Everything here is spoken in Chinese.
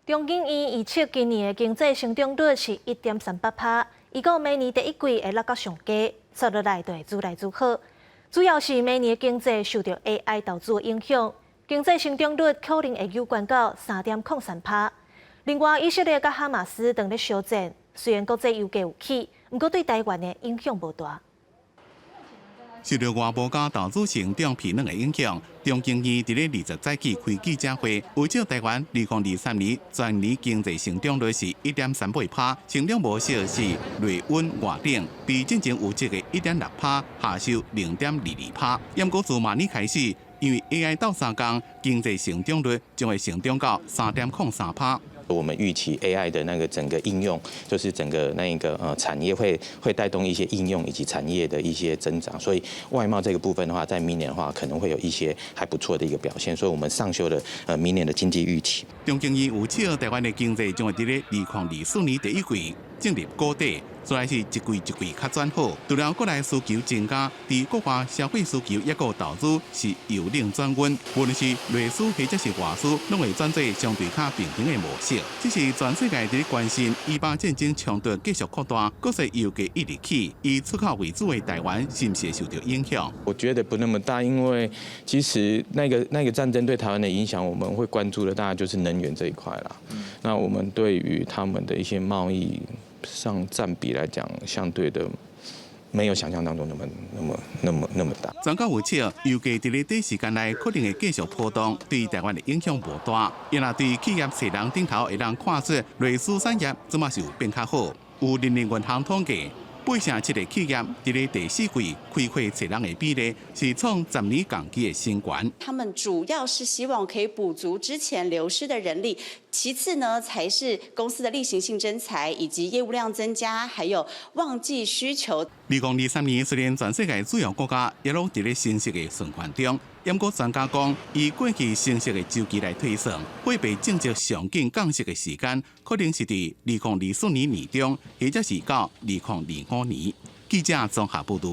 中经院预测今年的经济成长率是1.38%，预估明年第一季会落到上低，接落来就会愈来愈好。主要是明年的经济受到 AI 投资的影响，经济成长率可能会有关到3.03%。另外，以色列甲哈马斯等咧相战，虽然国际油价有起，不过对台湾的影响无大。 受到外部甲投资成长疲软的影响，中经院伫咧20世纪开记者会，预测台湾2023年全年经济成长率是1.38%，成长模式是内稳外冷，比之前预测的1.6%下修0.22%。不过自明年开始，因为 AI 斗相共，经济成长率将会成长到3.03%。 我们预期 AI 的那个整个应用，就是整个那个产业会带动一些应用以及产业的一些增长，所以外贸这个部分的话，在明年的话可能会有一些还不错的一个表现，所以我们上修了明年的经济预期。中经院预测台湾的经济将会伫咧2024年第一季进入谷底，虽然是一季一季较转好，除了国内需求增加，伫国外消费需求也有投资是由冷转温，无论是内需或者是外需，拢会转做相对较平衡的模式。这是全世界伫咧关心以巴战争冲突继续扩大，国际油价一直起，以出口为主的台湾是不是受到影响？我觉得不那么大，因为其实那个战争对台湾的影响，我们会关注的大概就是能源这一块啦。那我们对于他们的一些贸易上占比来讲，相对的没有想象当中那么大。专家预测，油价伫咧短时间内可能会继续波动，对台湾的影响无大。因若对企业势人顶头会让看出内需产业怎么是有变较好。有人力银行统计，8成7个企业伫咧第4季开亏势人的比例是创10年同期的新高。他们主要是希望可以补足之前流失的人力，其次呢才是公司的例行性征才以及业务量增加，还有旺季需求。2023年虽然全世界主要国家也拢伫咧升息的循环中，不过专家讲，以过去升息的周期来推算，货币政策上紧降息的时间，可能是伫2024年年中，或者是到2025年。记者综合报道。